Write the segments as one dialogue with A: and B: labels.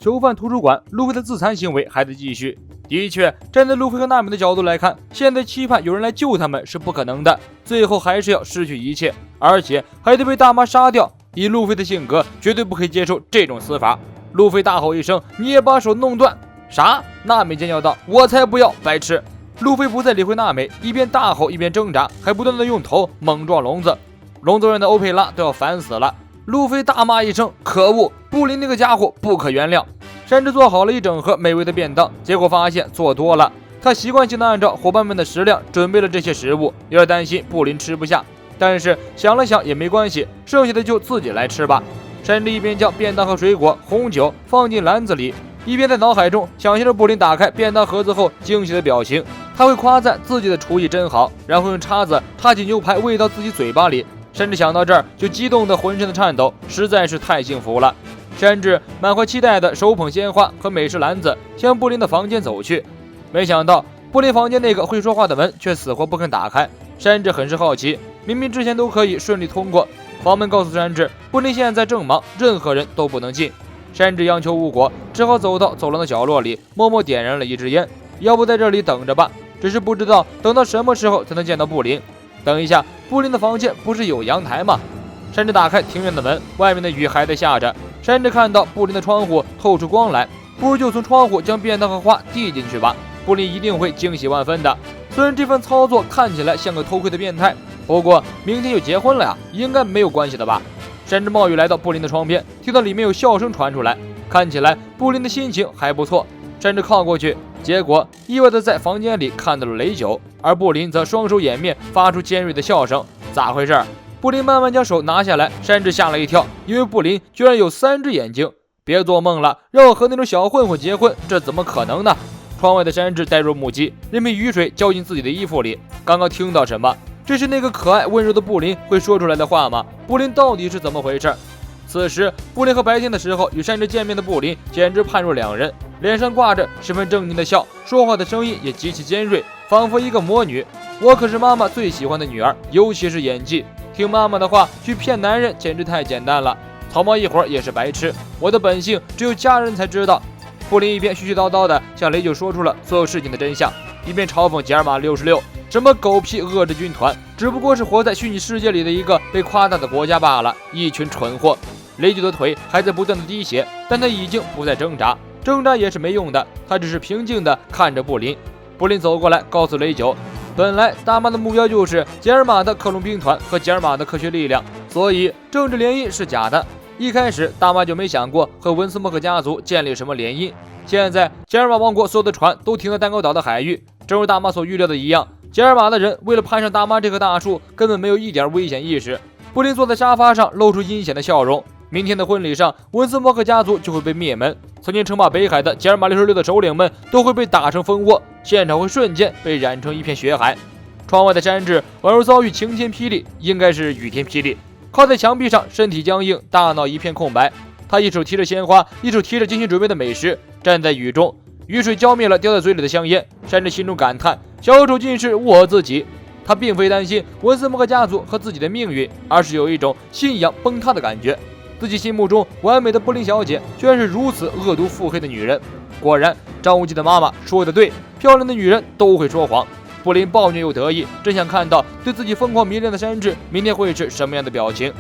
A: 囚犯图书馆，路飞的自残行为还在继续。的确，站在路飞和娜美的角度来看，现在期盼有人来救他们是不可能的，最后还是要失去一切，而且还得被大妈杀掉。以路飞的性格，绝对不可以接受这种死法。路飞大吼一声：“你也把手弄断！”啥？娜美尖叫道：“我才不要，白痴！”路飞不再理会娜美，一边大吼一边挣扎，还不断的用头猛撞笼子。笼子里的欧佩拉都要烦死了。路飞大骂一声：“可恶！布林那个家伙不可原谅！”山治做好了一整盒美味的便当，结果发现做多了。他习惯性的按照伙伴们的食量准备了这些食物，有点担心布林吃不下，但是想了想也没关系，剩下的就自己来吃吧。山治一边将便当和水果、红酒放进篮子里，一边在脑海中想象着布林打开便当盒子后惊喜的表情。他会夸赞自己的厨艺真好，然后用叉子插起牛排喂到自己嘴巴里。山治想到这儿就激动得浑身的颤抖，实在是太幸福了。山治满怀期待的手捧鲜花和美食篮子向布林的房间走去，没想到布林房间那个会说话的门却死活不肯打开。山治很是好奇，明明之前都可以顺利通过，房门告诉山治布林现在正忙，任何人都不能进。山治央求无果，只好走到走廊的角落里，默默点燃了一支烟。要不在这里等着吧，只是不知道等到什么时候才能见到布林。等一下，布林的房间不是有阳台吗？山治打开庭院的门，外面的雨还在下着。山治看到布林的窗户透出光来，不如就从窗户将便当和花递进去吧，布林一定会惊喜万分的。虽然这份操作看起来像个偷窥的变态，不过明天就结婚了呀，应该没有关系的吧。山治冒雨来到布林的窗边，听到里面有笑声传出来，看起来布林的心情还不错。山治靠过去，结果意外的在房间里看到了雷九，而布林则双手掩面，发出尖锐的笑声。咋回事？布林慢慢将手拿下来，山治吓了一跳，因为布林居然有3只眼睛。别做梦了，让我和那种小混混结婚，这怎么可能呢？窗外的山治呆若木鸡，任凭雨水浇进自己的衣服里。刚刚听到什么？这是那个可爱温柔的布林会说出来的话吗？布林到底是怎么回事？此时布林和白天的时候与山治见面的布林简直判若两人，脸上挂着十分狰狞的笑，说话的声音也极其尖锐，仿佛一个魔女。我可是妈妈最喜欢的女儿，尤其是演技，听妈妈的话去骗男人简直太简单了，草帽一会儿也是白痴，我的本性只有家人才知道。布林一边絮絮叨叨地向雷九说出了所有事情的真相，一边嘲讽吉尔玛66，什么狗屁恶质军团，只不过是活在虚拟世界里的一个被夸大的国家罢了，一群蠢货。雷九的腿还在不断的滴血，但他已经不再挣扎，挣扎也是没用的，他只是平静地看着布林。布林走过来告诉雷九，本来大妈的目标就是吉尔玛的克隆兵团和吉尔玛的科学力量，所以政治联姻是假的。一开始大妈就没想过和文斯莫克家族建立什么联姻。现在吉尔玛王国所有的船都停在蛋糕岛的海域，正如大妈所预料的一样，吉尔玛的人为了攀上大妈这棵大树，根本没有一点危险意识。布林坐在沙发上露出阴险的笑容，明天的婚礼上文斯莫克家族就会被灭门，曾经称霸北海的吉尔玛66的首领们都会被打成蜂窝，现场会瞬间被染成一片血海。窗外的山治宛如遭遇晴天霹雳，应该是雨天霹雳，靠在墙壁上，身体僵硬，大脑一片空白。他一手提着鲜花，一手提着精心准备的美食，站在雨中，雨水浇灭了叼在嘴里的香烟。山治心中感叹：小丑竟是我自己。他并非担心文斯莫克家族和自己的命运，而是有一种信仰崩塌的感觉。自己心目中完美的布林小姐，居然是如此恶毒腹黑的女人。果然，张无忌的妈妈说的对，漂亮的女人都会说谎。布林暴虐又得意，真想看到对自己疯狂迷恋的山治明天会是什么样的表情。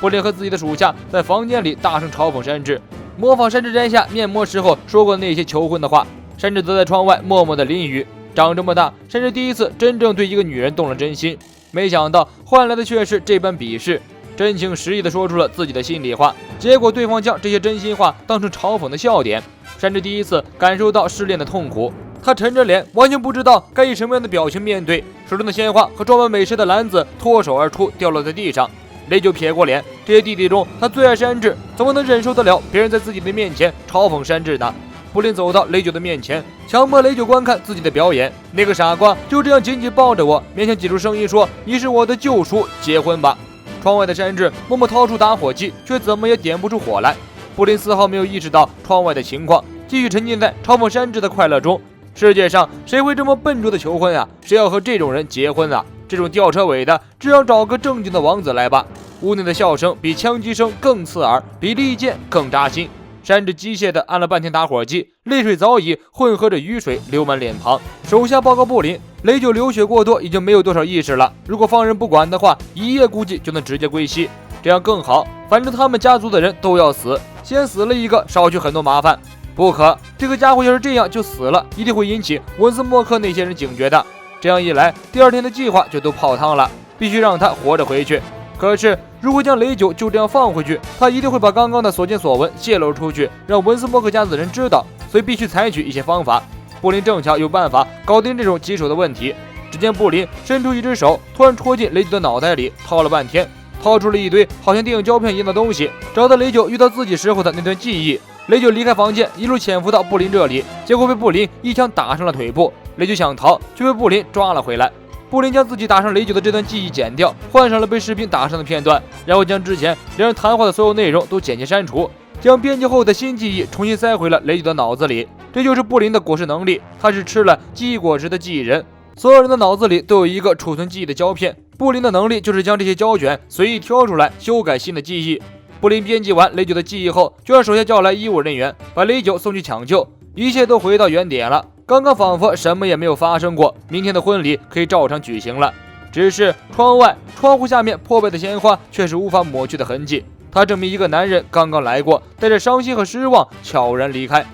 A: 布林和自己的属下在房间里大声嘲讽山治，模仿山治摘下面膜时候说过的那些求婚的话。山治则在窗外默默的淋雨。长这么大，山治第一次真正对一个女人动了真心，没想到换来的却是这般鄙视。真情实意地说出了自己的心里话，结果对方将这些真心话当成嘲讽的笑点。山治第一次感受到失恋的痛苦，他沉着脸，完全不知道该以什么样的表情面对。手中的鲜花和装满美食的篮子脱手而出，掉落在地上。雷九撇过脸，这些弟弟中他最爱山治，怎么能忍受得了别人在自己的面前嘲讽山治呢？布林走到雷九的面前，强迫雷九观看自己的表演。那个傻瓜就这样紧紧抱着我，勉强挤出声音说：“你是我的救赎，结婚吧。”窗外的山治默默掏出打火机，却怎么也点不出火来。布林丝毫没有意识到窗外的情况，继续沉浸在嘲讽山治的快乐中。世界上谁会这么笨拙的求婚啊？谁要和这种人结婚啊？这种吊车尾的，只要找个正经的王子来吧。屋内的笑声比枪击声更刺耳，比利剑更扎心。山治机械地按了半天打火机，泪水早已混合着雨水流满脸庞。手下报告布林，雷九流血过多，已经没有多少意识了。如果放任不管的话，一夜估计就能直接归西，这样更好。反正他们家族的人都要死，先死了一个，少去很多麻烦。不可，这个家伙要是这样就死了，一定会引起文斯莫克那些人警觉的。这样一来，第二天的计划就都泡汤了，必须让他活着回去。可是，如果将雷九就这样放回去，他一定会把刚刚的所见所闻泄露出去，让文斯莫克家族的人知道，所以必须采取一些方法。布林正巧有办法搞定这种棘手的问题。只见布林伸出一只手，突然戳进雷九的脑袋里，掏了半天，掏出了一堆好像电影胶片一样的东西，找到雷九遇到自己时候的那段记忆。雷九离开房间，一路潜伏到布林这里，结果被布林一枪打伤了腿部。雷九想逃，却被布林抓了回来。布林将自己打伤雷九的这段记忆剪掉，换上了被士兵打伤的片段，然后将之前两人谈话的所有内容都剪辑删除，将编辑后的新记忆重新塞回了雷九的脑子里。这就是布林的果实能力，他是吃了记忆果实的记忆人。所有人的脑子里都有一个储存记忆的胶片，布林的能力就是将这些胶卷随意挑出来，修改新的记忆。布林编辑完雷九的记忆后，就让手下叫来医务人员，把雷九送去抢救，一切都回到原点了。刚刚仿佛什么也没有发生过，明天的婚礼可以照常举行了。只是窗户下面破败的鲜花却是无法抹去的痕迹，它证明一个男人刚刚来过，带着伤心和失望悄然离开。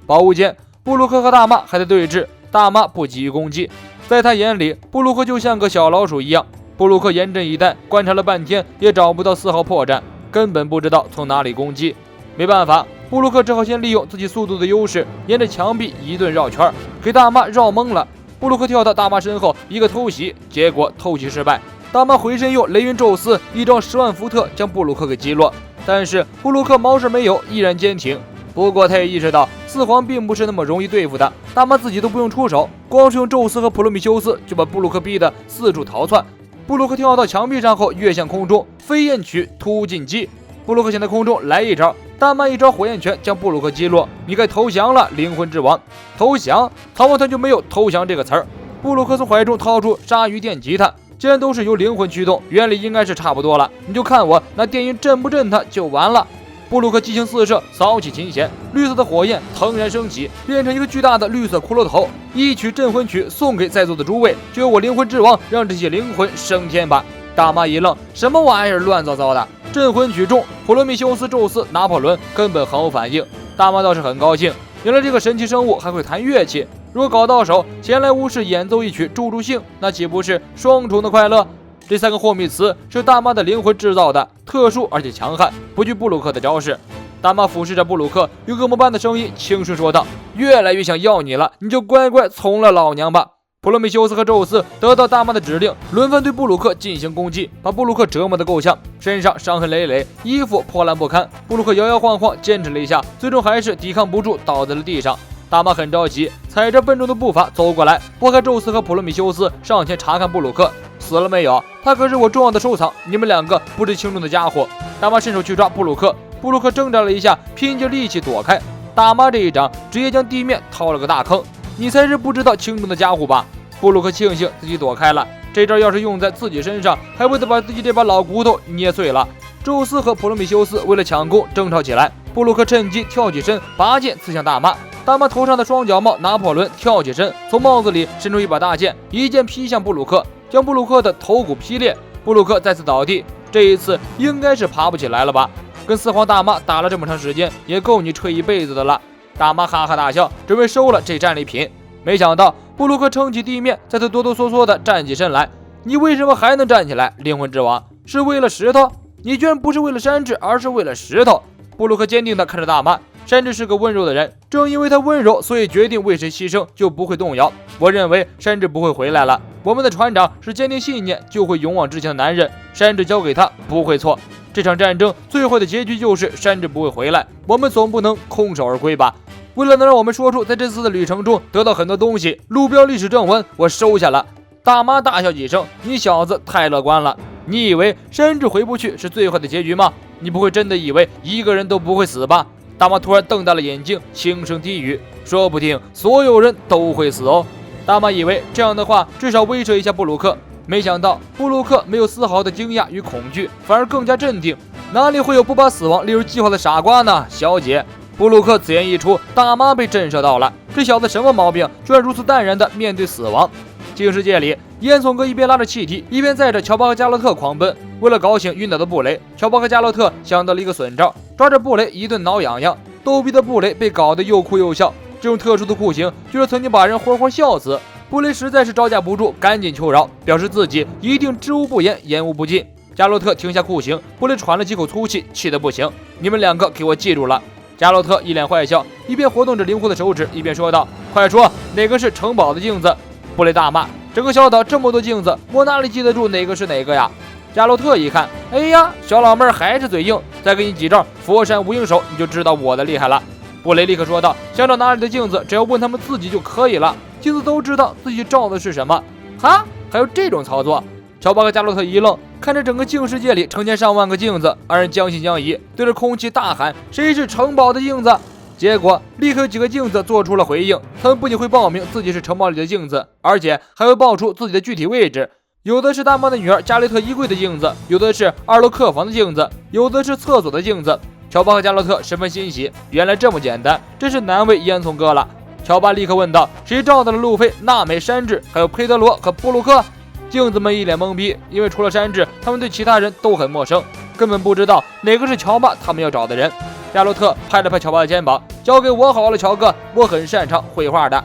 A: 宝物间，布鲁克和大妈还在对峙，大妈不急于攻击，在他眼里，布鲁克就像个小老鼠一样。布鲁克严阵以待，观察了半天也找不到丝毫破绽，根本不知道从哪里攻击。没办法，布鲁克只好先利用自己速度的优势，沿着墙壁一顿绕圈，给大妈绕懵了。布鲁克跳到大妈身后一个偷袭，结果偷袭失败。大妈回身用雷云宙斯一招10万伏特将布鲁克给击落，但是布鲁克毛事没有，依然坚挺。不过他也意识到四皇并不是那么容易对付的，大妈自己都不用出手，光是用宙斯和普罗米修斯就把布鲁克逼得四处逃窜。布鲁克跳到墙壁上后跃向空中，飞燕曲突进击。布鲁克想在空中来一招，大妈一招火焰拳将布鲁克击落。你该投降了，灵魂之王！投降？逃亡团就没有投降这个词儿。布鲁克从怀中掏出鲨鱼电吉他，既然都是由灵魂驱动，原理应该是差不多了。你就看我拿电音震不震它就完了。布鲁克激情四射，扫起琴弦，绿色的火焰腾然升起，变成一个巨大的绿色骷髅头。一曲镇魂曲送给在座的诸位，就由我灵魂之王让这些灵魂升天吧。大妈一愣，什么玩意儿，乱糟糟的！镇魂曲中，普罗米修斯、宙斯、拿破仑根本毫无反应。大妈倒是很高兴，原来这个神奇生物还会弹乐器。如果搞到手，闲来无事演奏一曲助助兴，那岂不是双重的快乐？这3个霍密词是大妈的灵魂制造的，特殊而且强悍，不惧布鲁克的招式。大妈俯视着布鲁克，用恶魔般的声音轻声说道：“越来越想要你了，你就乖乖从了老娘吧。”普罗米修斯和宙斯得到大妈的指令，轮番对布鲁克进行攻击，把布鲁克折磨得够呛，身上伤痕累累，衣服破烂不堪。布鲁克摇摇晃晃坚持了一下，最终还是抵抗不住，倒在了地上。大妈很着急，踩着笨重的步伐走过来，拨开宙斯和普罗米修斯，上前查看布鲁克死了没有。他可是我重要的收藏，你们2个不知轻重的家伙。大妈伸手去抓布鲁克，布鲁克挣扎了一下，拼尽力气躲开。大妈这一掌直接将地面掏了个大坑。你才是不知道轻重的家伙吧？布鲁克庆幸自己躲开了，这招要是用在自己身上，还会得把自己这把老骨头捏碎了。宙斯和普罗米修斯为了抢攻争吵起来，布鲁克趁机跳起身，拔剑刺向大妈。大妈头上的双脚帽拿破仑跳起身，从帽子里伸出一把大剑，一剑劈向布鲁克，将布鲁克的头骨劈裂。布鲁克再次倒地，这一次应该是爬不起来了吧？跟四皇大妈打了这么长时间，也够你吹一辈子的了。大妈哈哈大笑，准备收了这战利品。没想到布鲁克撑起地面，再次哆哆嗦嗦地站起身来。你为什么还能站起来，灵魂之王？是为了石头？你居然不是为了山治，而是为了石头！布鲁克坚定地看着大妈。山治是个温柔的人，正因为他温柔，所以决定为谁牺牲就不会动摇。我认为山治不会回来了。我们的船长是坚定信念就会勇往直前的男人，山治交给他不会错。这场战争最坏的结局就是山治不会回来，我们总不能空手而归吧？为了能让我们说出在这次的旅程中得到很多东西，路标历史正文我收下了。大妈大笑几声，你小子太乐观了。你以为山治回不去是最坏的结局吗？你不会真的以为一个人都不会死吧？大妈突然瞪大了眼睛，轻声低语，说不定所有人都会死哦。大妈以为这样的话至少威慑一下布鲁克，没想到布鲁克没有丝毫的惊讶与恐惧，反而更加镇定。哪里会有不把死亡列入计划的傻瓜呢？小姐，布鲁克此言一出，大妈被震慑到了。这小子什么毛病，居然如此淡然地面对死亡？镜世界里，烟囱哥一边拉着气体，一边载着乔巴和加洛特狂奔。为了搞醒晕倒的布雷，乔巴和加洛特想到了一个损招，抓着布雷一顿挠痒痒。逗逼的布雷被搞得又哭又笑，这种特殊的酷刑居然曾经把人活活笑死。布雷实在是招架不住，赶紧求饶，表示自己一定知无不言，言无不尽。加洛特停下酷刑，布雷喘了几口粗气，气得不行。你们两个给我记住了。加洛特一脸坏笑，一边活动着灵活的手指，一边说道：快说，哪个是城堡的镜子？布雷大骂：整个小岛这么多镜子，我哪里记得住哪个是哪个呀？加洛特一看，哎呀，小老妹儿还是嘴硬，再给你几招佛山无影手，你就知道我的厉害了。布雷立刻说道：想找哪里的镜子，只要问他们自己就可以了，镜子都知道自己照的是什么。哈，还有这种操作？乔巴和加洛特一愣，看着整个镜世界里成千上万个镜子，二人将信将疑，对着空气大喊：谁是城堡的镜子？结果立刻有几个镜子做出了回应，他们不仅会报名自己是城堡里的镜子，而且还会报出自己的具体位置。有的是大妈的女儿加雷特衣柜的镜子，有的是2楼客房的镜子，有的是厕所的镜子。乔巴和加洛特十分欣喜，原来这么简单，真是难为烟囱哥了。乔巴立刻问道：谁照到了路飞、娜美、山治，还有佩德罗和布鲁克？镜子们一脸懵逼，因为除了山治，他们对其他人都很陌生，根本不知道哪个是乔巴他们要找的人。加洛特拍了拍乔巴的肩膀：交给我好了，乔哥，我很擅长绘画的。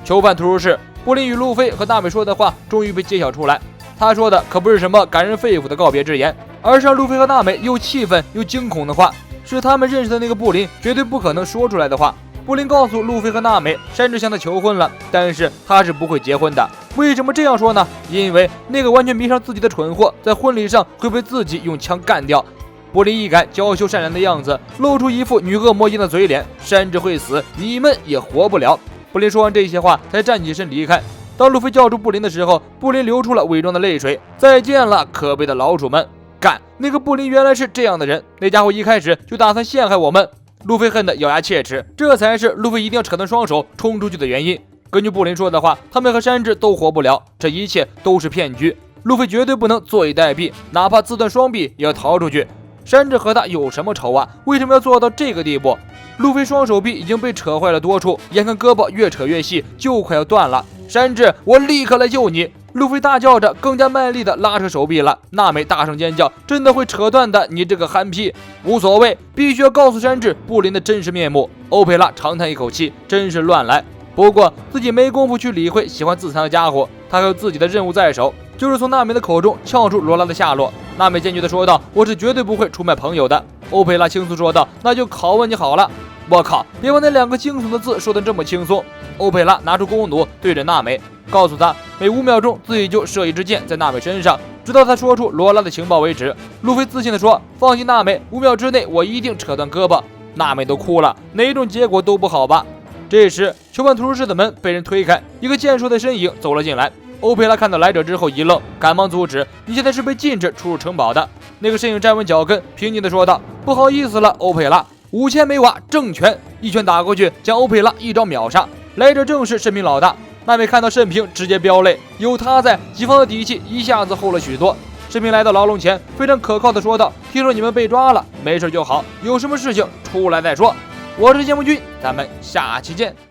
A: 囚犯图书室，布林与路飞和娜美说的话终于被揭晓出来。他说的可不是什么感人肺腑的告别之言，而是让路飞和娜美又气愤又惊恐的话，是他们认识的那个布林绝对不可能说出来的话。布林告诉路飞和娜美，山治向他求婚了，但是他是不会结婚的。为什么这样说呢？因为那个完全迷上自己的蠢货，在婚礼上会被自己用枪干掉。布林一改娇羞善良的样子，露出一副女恶魔一样的嘴脸：山治会死，你们也活不了。布林说完这些话，才站起身离开。当路飞叫住布林的时候，布林流出了伪装的泪水：再见了，可悲的老鼠们！干，那个布林原来是这样的人，那家伙一开始就打算陷害我们。路飞恨得咬牙切齿，这才是路飞一定要扯断双手冲出去的原因。根据布林说的话，他们和山治都活不了，这一切都是骗局。路飞绝对不能坐以待毙，哪怕自断双臂也要逃出去。山治和他有什么仇啊？为什么要做到这个地步？路飞双手臂已经被扯坏了多处，眼看胳膊越扯越细，就快要断了。山治，我立刻来救你！路飞大叫着，更加卖力地拉扯手臂了。娜美大声尖叫：真的会扯断的，你这个憨批！无所谓，必须要告诉山治布林的真实面目。欧佩拉长叹一口气，真是乱来。不过自己没工夫去理会喜欢自残的家伙，他还有自己的任务在手，就是从娜美的口中撬出罗拉的下落。娜美坚决地说道：我是绝对不会出卖朋友的。欧佩拉轻松说道：那就拷问你好了。我靠，别把那2个惊悚的字说得这么轻松。欧佩拉拿出弓弩对着娜美，告诉她每5秒钟自己就射一支箭在娜美身上，直到她说出罗拉的情报为止。路飞自信地说：放心，娜美，5秒之内我一定扯断胳膊。娜美都哭了，哪一种结果都不好吧。这时囚犯图书室的门被人推开，一个健硕的身影走了进来。欧佩拉看到来者之后一愣，赶忙阻止：你现在是被禁止出入城堡的。那个身影站稳脚跟，平静地说道：不好意思了，欧佩拉。5000美瓦正拳，一拳打过去，将欧佩拉一招秒杀。来者正是慎平老大。娜美看到慎平直接飙泪，有他在，己方的底气一下子厚了许多。慎平来到牢笼前，非常可靠地说道：听说你们被抓了，没事就好，有什么事情出来再说。我是节目君，咱们下期见。